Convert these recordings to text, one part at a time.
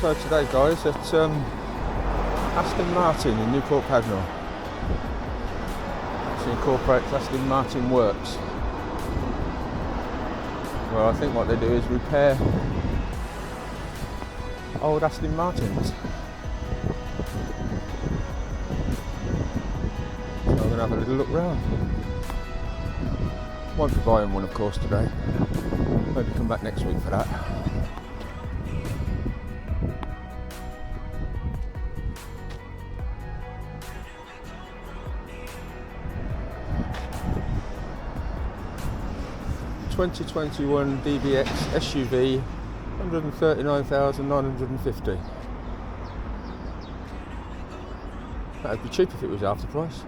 So today guys at Aston Martin in Newport Pagnell. Actually incorporates Aston Martin works. Well, I think what they do is repair old Aston Martins. So I'm going to have a little look round. Won't be buying one of course today. Maybe come back next week for that. ...2021 DBX SUV, 139,950. That'd be cheap if it was half the price.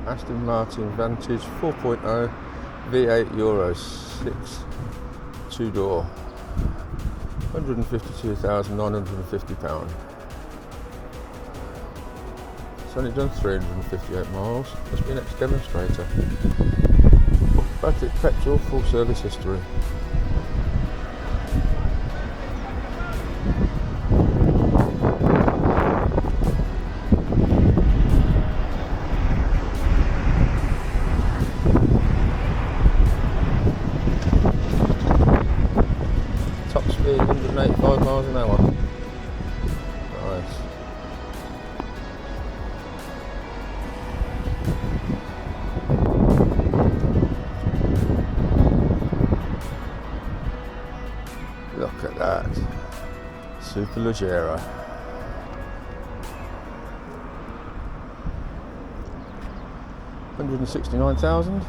Aston Martin Vantage 4.0 V8 Euro 6 two-door, £152,950. It's only done 358 miles. Must be an ex-demonstrator. Battery, petrol, full service history. Top speed 185 miles an hour. Nice. Look at that. Superleggera. $169,000.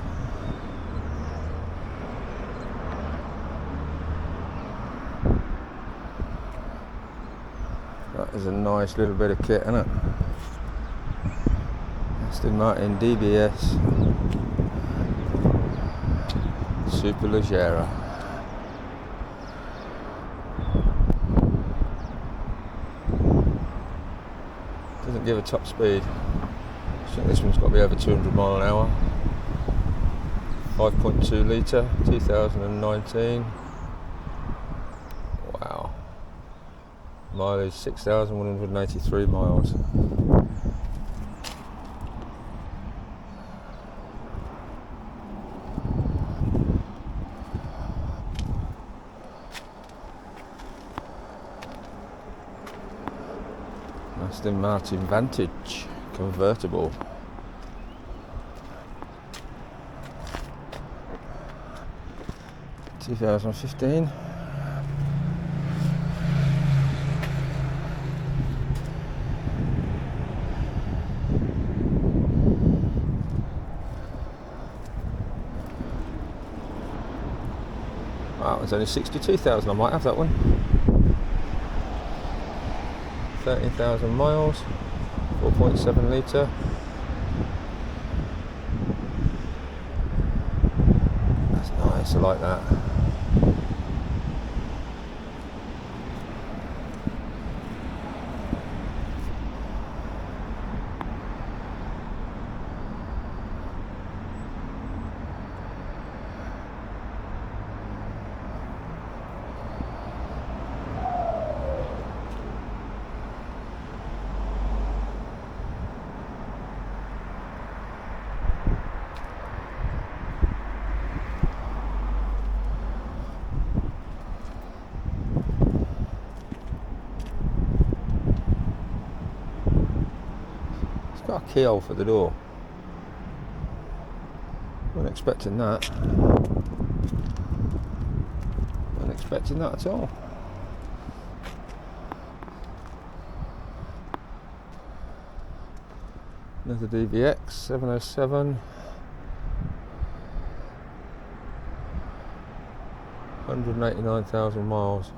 That is a nice little bit of kit, isn't it? Aston Martin DBS Superleggera. Doesn't give a top speed. I think this one's got to be over 200 mile an hour. 5.2 litre, 2019. Wow. Mileage 6,183 miles. Aston Martin Vantage convertible. (2015). Wow, it's only 62,000. I might have that one. 13,000 miles, 4.7 litre. That's nice, I like that. Got a keyhole for the door. Wasn't expecting that. Wasn't expecting that at all. Another DBX 707. 189,000 miles.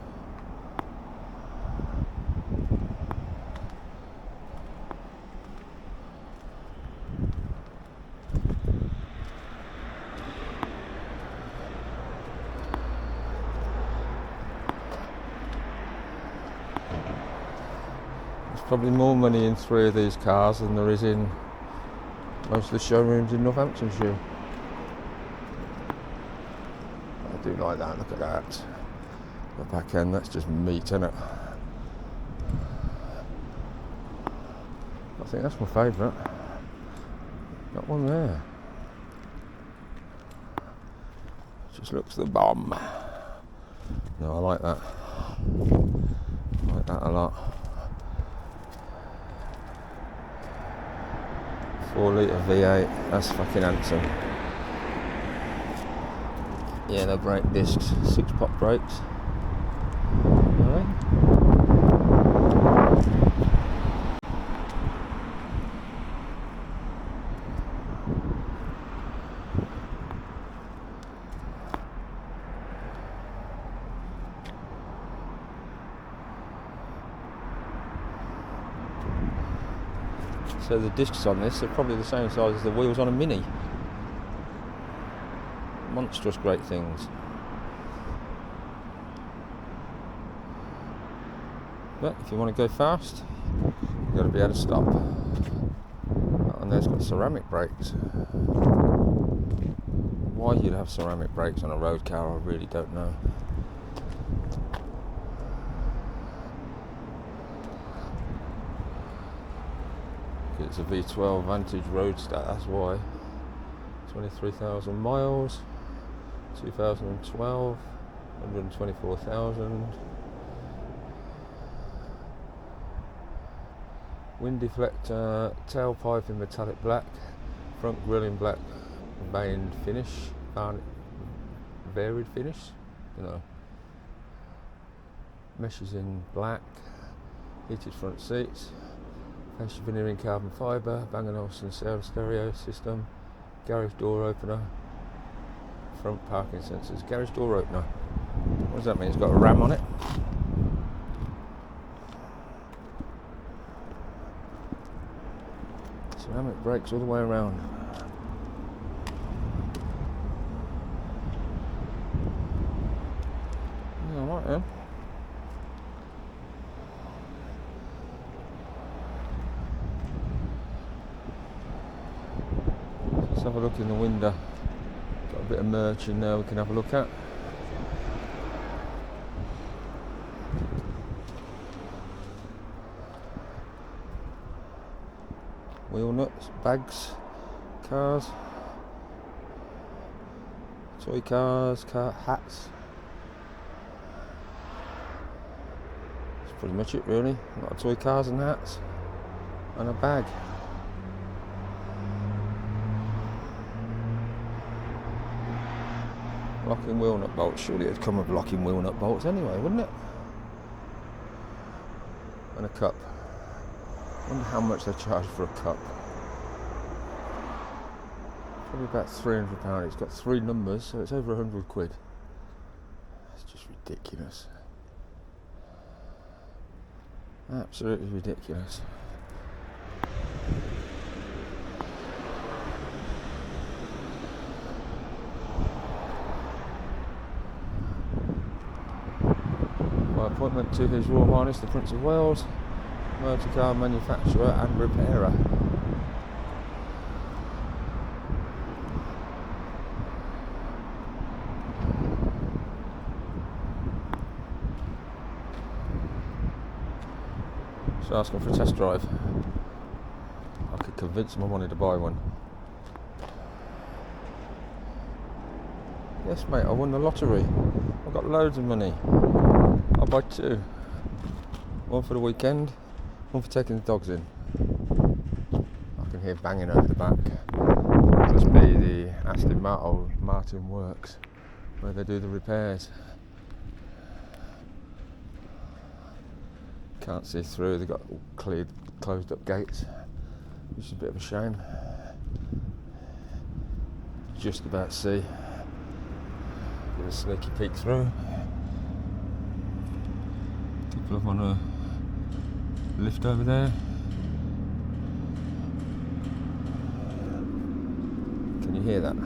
probably more money in 3 of these cars than there is in most of the showrooms in Northamptonshire. I do like that, look at that. The back end, that's just meat, isn't it? I think that's my favourite. That one there. Just looks the bomb. No, I like that. I like that a lot. 4 litre V8, that's fucking handsome. Yeah, no brake discs, 6 pop brakes. Alright. So the discs on this are probably the same size as the wheels on a Mini. Monstrous great things. But if you want to go fast, you've got to be able to stop. And there's got ceramic brakes. Why you'd have ceramic brakes on a road car, I really don't know. It's a V12 Vantage Roadster, that's why. 23,000 miles, 2012, 124,000. Wind deflector, tailpipe in metallic black, front grille in black veined finish, varied finish, you know. Meshes in black, heated front seats. Fascia veneer in carbon fibre, Bang & Olufsen stereo system, garage door opener, front parking sensors, garage door opener. What does that mean? It's got a ram on it. Ceramic brakes all the way around. Yeah, alright then. Let's have a look in the window. Got a bit of merch in there we can have a look at. Wheel nuts, bags, cars, toy cars, hats. That's pretty much it really. A lot of toy cars and hats. And a bag. Locking wheel nut bolts. Surely it'd come with locking wheel nut bolts anyway, wouldn't it? And a cup. I wonder how much they charge for a cup. Probably about £300. It's got 3 numbers, so it's over 100 quid. It's just ridiculous. Absolutely ridiculous. By appointment to His Royal Highness the Prince of Wales, motor car manufacturer and repairer. So asking for a test drive. I could convince him I wanted to buy one. Yes mate, I won the lottery. I've got loads of money. I'll buy 2. One for the weekend, one for taking the dogs in. I can hear banging over the back. It must be the Aston Martin works where they do the repairs. Can't see through, they've got closed up gates, which is a bit of a shame. Just about to see. Get a sneaky peek through. People up on a lift over there. Can you hear that?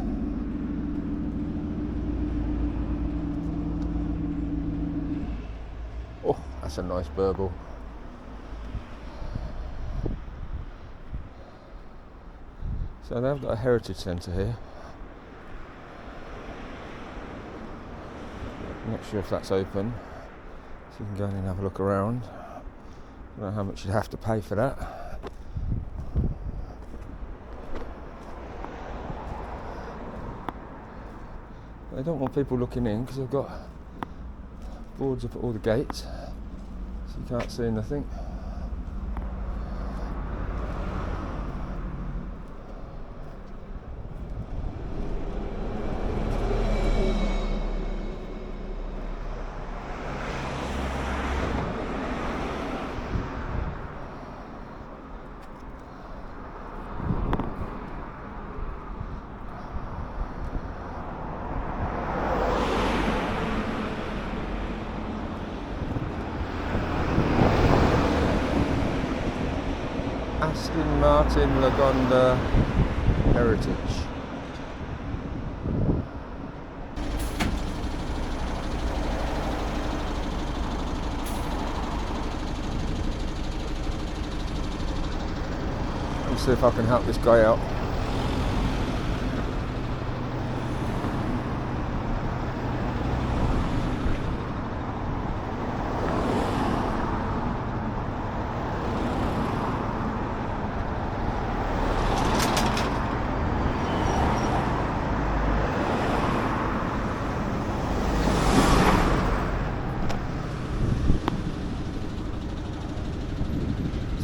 Oh, that's a nice burble. So they've got a heritage centre here. I'm not sure if that's open, so you can go in and have a look around. I don't know how much you have to pay for that. They don't want people looking in because they've got boards up at all the gates, so you can't see nothing. Aston Martin Heritage. Let's see if I can help this guy out.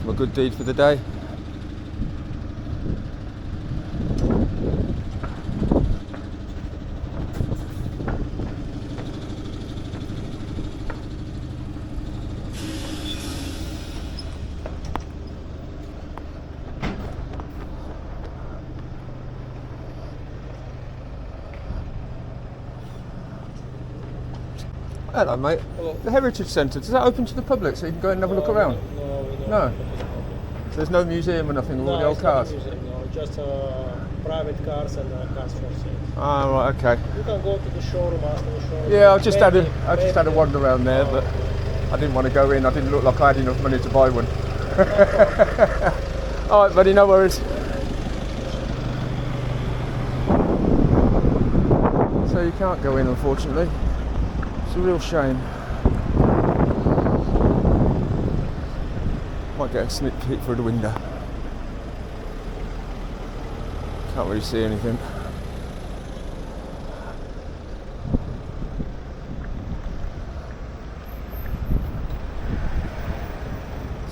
A good deed for the day. Hello mate. Hello. The Heritage Centre, does that open to the public so you can go and have a look around? No. So there's no museum or nothing of all the old cars? No, just private cars and cars for sale. Ah, right, okay. You can go to the showroom, ask the showroom. Yeah, I just had a wander around there, but I didn't want to go in. I didn't look like I had enough money to buy one. All right, buddy, no worries. So you can't go in, unfortunately. It's a real shame. Might get a sneak peek through the window. Can't really see anything.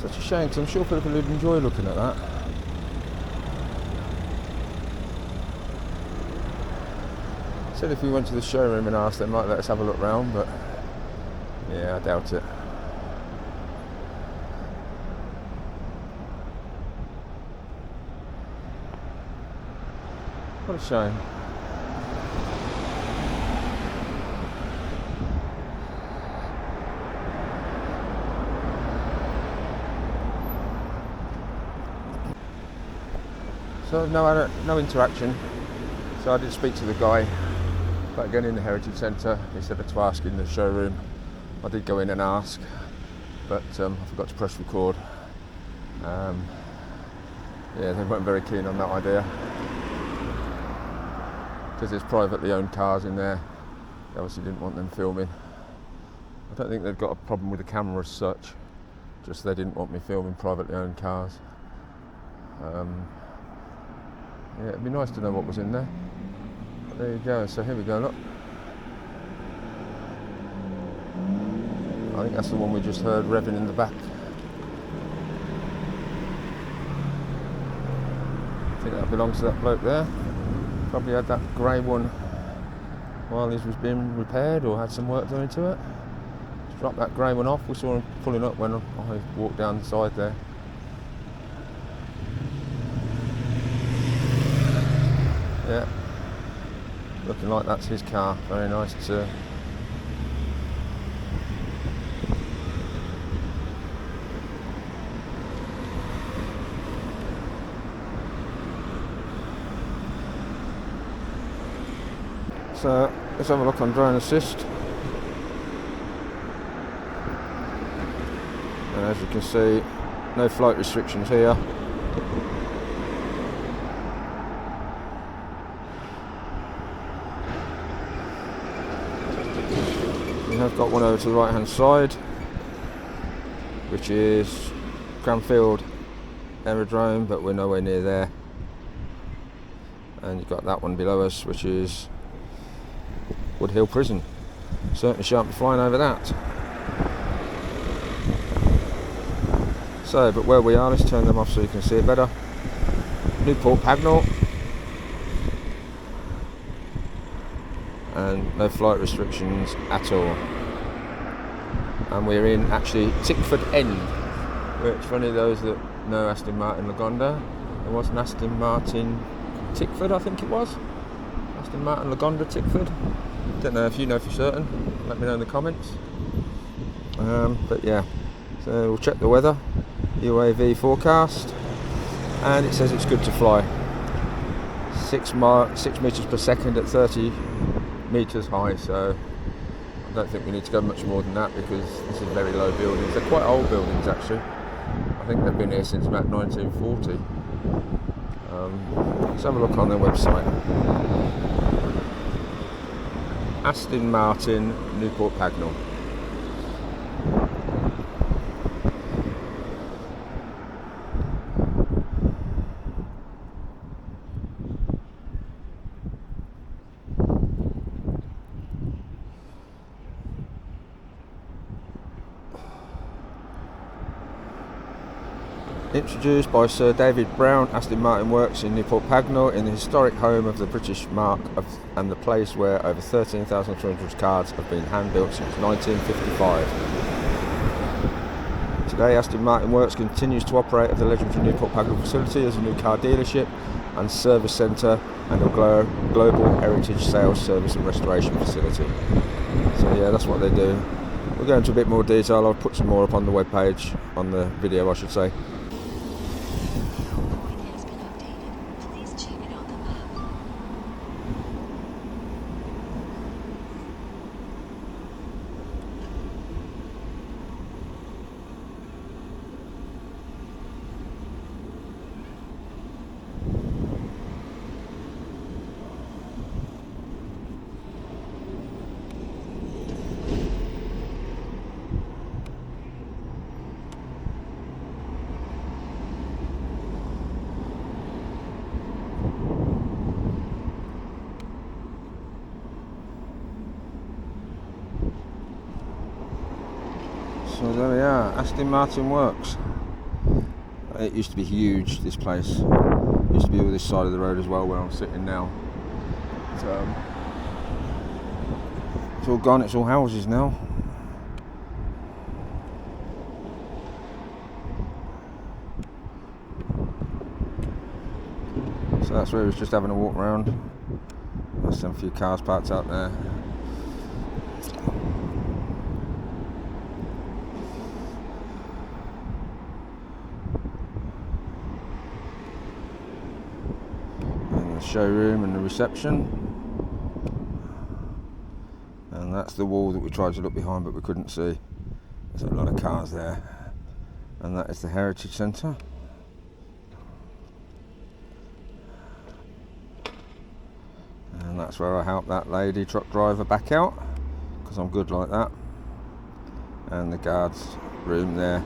Such a shame, because I'm sure people would enjoy looking at that. Said if we went to the showroom and asked, they might let us have a look round, but yeah, I doubt it. What a shame. So no interaction. So I did speak to the guy about going in the Heritage Centre. He said to ask in the showroom. I did go in and ask, but I forgot to press record. Yeah, they weren't very keen on that idea. Because there's privately owned cars in there, they obviously didn't want them filming. I don't think they've got a problem with the camera as such, just they didn't want me filming privately owned cars. Yeah, it'd be nice to know what was in there. But there you go, so here we go, look. I think that's the one we just heard revving in the back. I think that belongs to that bloke there. Probably had that grey one while his was being repaired or had some work done into it. Just dropped that grey one off. We saw him pulling up when I walked down the side there. Yeah, looking like that's his car. Very nice too. So let's have a look on drone assist. And as you can see, no flight restrictions here. have got one over to the right hand side, which is Cranfield Aerodrome, but we're nowhere near there. And you've got that one below us, which is Woodhill Prison. Certainly shan't be flying over that. So, but where we are, let's turn them off so you can see it better. Newport Pagnell. And no flight restrictions at all. And we're in actually Tickford End, which for any of those that know Aston Martin Lagonda, there was an Aston Martin Tickford, I think it was. Aston Martin Lagonda Tickford. Don't know if you know for certain, let me know in the comments. But yeah, so we'll check the weather, UAV forecast, and it says it's good to fly. 6 meters per second at 30 meters high, so I don't think we need to go much more than that because this is very low buildings. They're quite old buildings actually. I think they've been here since about 1940. Let's have a look on their website. Aston Martin Newport Pagnell. Introduced by Sir David Brown, Aston Martin works in Newport Pagnell, in the historic home of the British mark and the place where over 13,200 cars have been hand-built since 1955. Today, Aston Martin Works continues to operate at the legendary Newport Pagnell facility as a new car dealership and service centre and a global heritage sales, service and restoration facility. So yeah, that's what they do. We'll go into a bit more detail. I'll put some more up on the webpage, on the video I should say. So there we are, Aston Martin Works. It used to be huge, this place. It used to be all this side of the road as well, where I'm sitting now. So, it's all gone, it's all houses now. So that's where we was just having a walk around. There's some few cars parked out there. Showroom and the reception, and that's the wall that we tried to look behind but we couldn't see. There's a lot of cars there, and that is the Heritage Centre. And that's where I helped that lady truck driver back out, because I'm good like that. And the guards room there,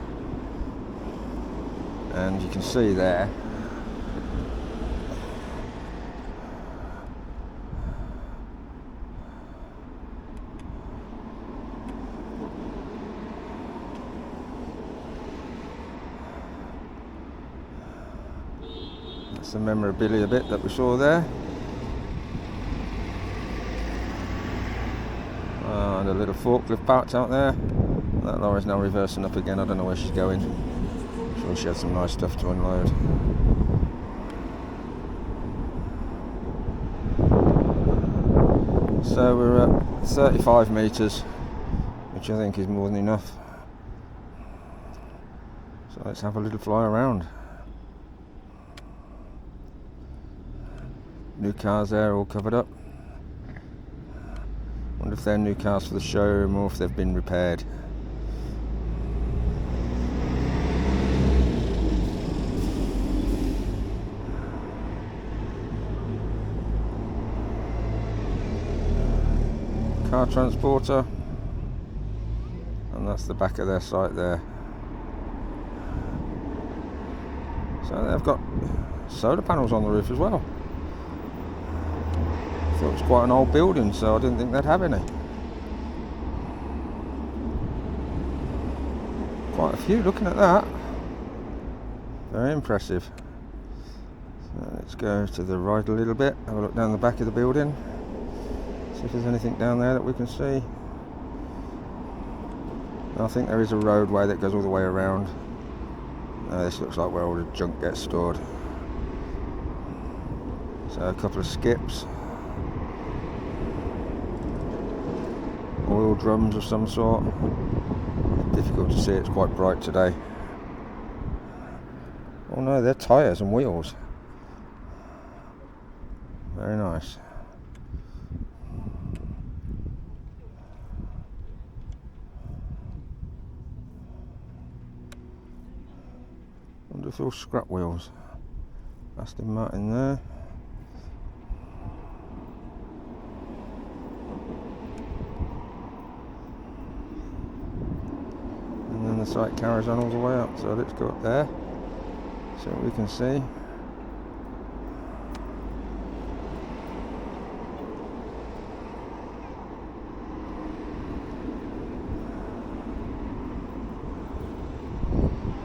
and you can see there the memorabilia bit that we saw there, and a little forklift parked out there. That lorry's now reversing up again. I don't know where she's going. I'm sure she had some nice stuff to unload. So we're at 35 metres, which I think is more than enough. So let's have a little fly around. New cars there, all covered up. Wonder if they're new cars for the showroom or if they've been repaired. Car transporter. That's the back of their site there. So they've got solar panels on the roof as well. I thought it was quite an old building, so I didn't think they'd have any. Quite a few, looking at that. Very impressive. So let's go to the right a little bit, have a look down the back of the building, see if there's anything down there that we can see. I think there is a roadway that goes all the way around. This looks like where all the junk gets stored. So a couple of skips. Oil drums of some sort. Difficult to see, it's quite bright today. Oh no, they're tyres and wheels. Very nice. Wonderful scrap wheels. Aston Martin there. And then the site carries on all the way up, so let's go up there, see what we can see.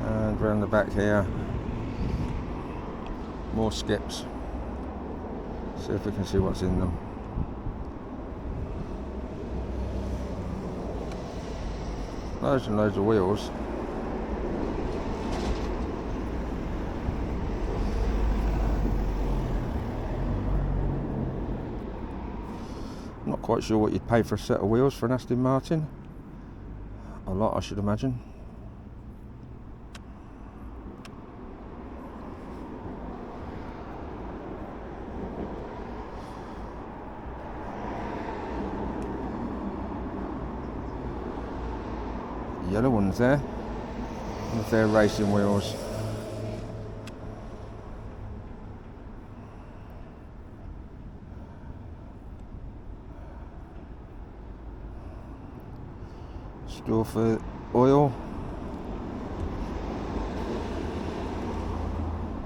And round the back here, more skips. See if we can see what's in them. Loads and loads of wheels. Not quite sure what you'd pay for a set of wheels for an Aston Martin. A lot, I should imagine. Yellow ones there, with their racing wheels. Store for oil.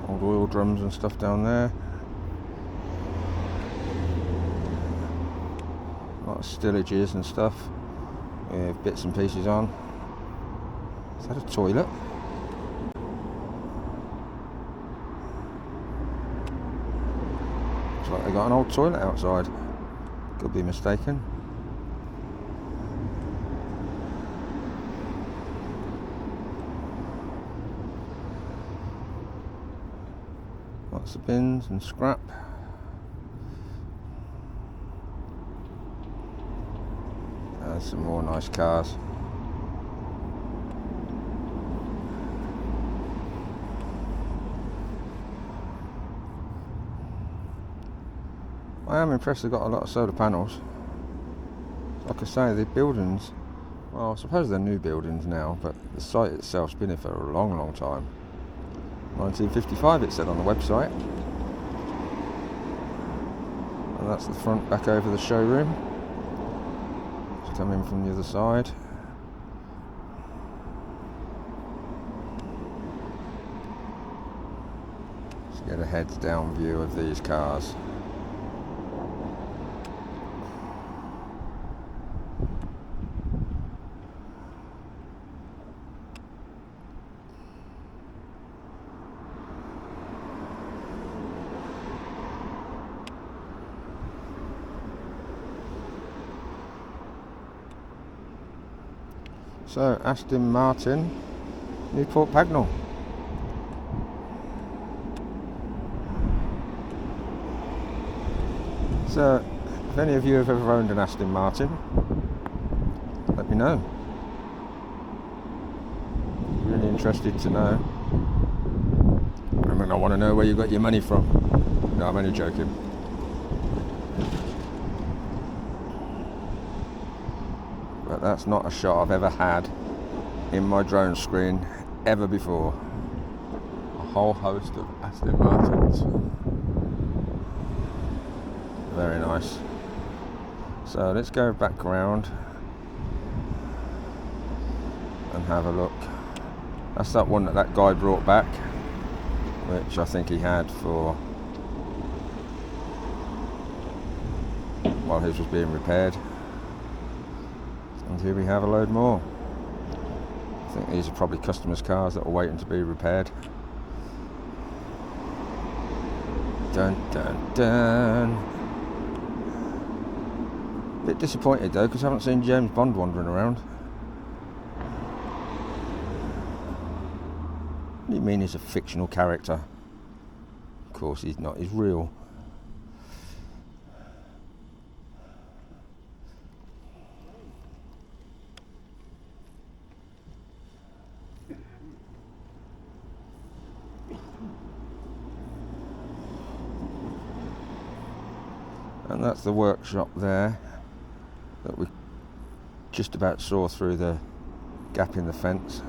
Old oil drums and stuff down there. A lot of stillages and stuff with bits and pieces on. Is that a toilet? Looks like they got an old toilet outside. Could be mistaken. Lots of bins and scrap. There's some more nice cars. I am impressed they've got a lot of solar panels. Like I say, the buildings, well, I suppose they're new buildings now, but the site itself's been here for a long, long time. 1955 it said on the website. And that's the front back over the showroom. Just come in from the other side. Let's get a heads down view of these cars. So, Aston Martin Newport Pagnell. So, if any of you have ever owned an Aston Martin, let me know. Really interested to know. I mean, I want to know where you got your money from. No, I'm only joking. But that's not a shot I've ever had in my drone screen ever before. A whole host of Aston Martins. Very nice. So let's go back round. and have a look. That's that one that guy brought back, which I think he had for while his was being repaired. And here we have a load more. I think these are probably customers' cars that are waiting to be repaired. Dun dun dun. Bit disappointed though, because I haven't seen James Bond wandering around. What do you mean he's a fictional character? Of course he's not, he's real. And that's the workshop there that we just about saw through the gap in the fence.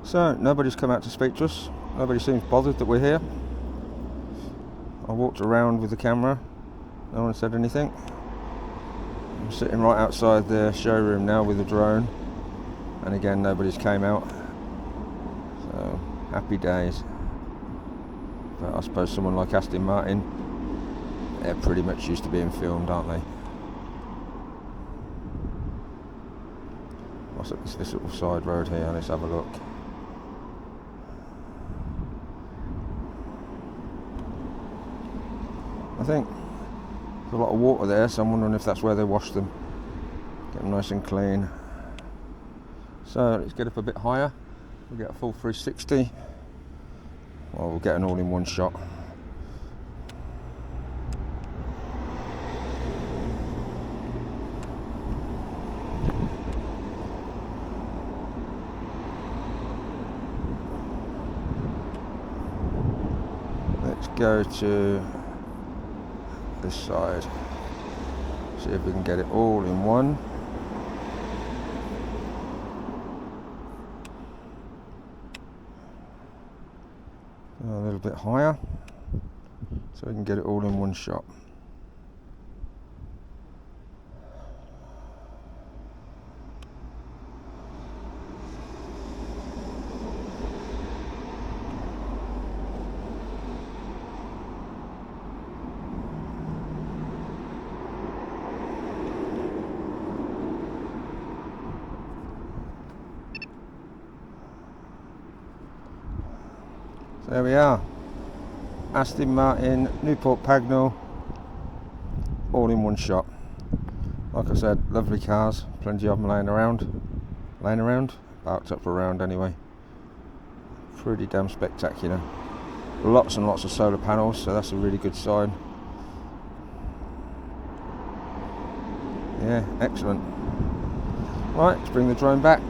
So nobody's come out to speak to us. Nobody seems bothered that we're here. I walked around with the camera. No one said anything. I'm sitting right outside the showroom now with the drone, and again nobody's came out, so happy days. But I suppose someone like Aston Martin, they're pretty much used to being filmed, aren't they? What's up this little side road here? Let's have a look. I think there's a lot of water there, so I'm wondering if that's where they wash them. Get them nice and clean. So let's get up a bit higher. We'll get a full 360. Well, we'll get an all-in-one shot. Let's go to this side. See if we can get it all in one. A little bit higher, so we can get it all in one shot. There we are, Aston Martin Newport Pagnell, all in one shot. Like I said, lovely cars, plenty of them laying around, parked up around anyway. Pretty damn spectacular. Lots and lots of solar panels, so that's a really good sign. Yeah, excellent. Right, let's bring the drone back.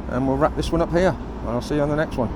And we'll wrap this one up here, and I'll see you on the next one.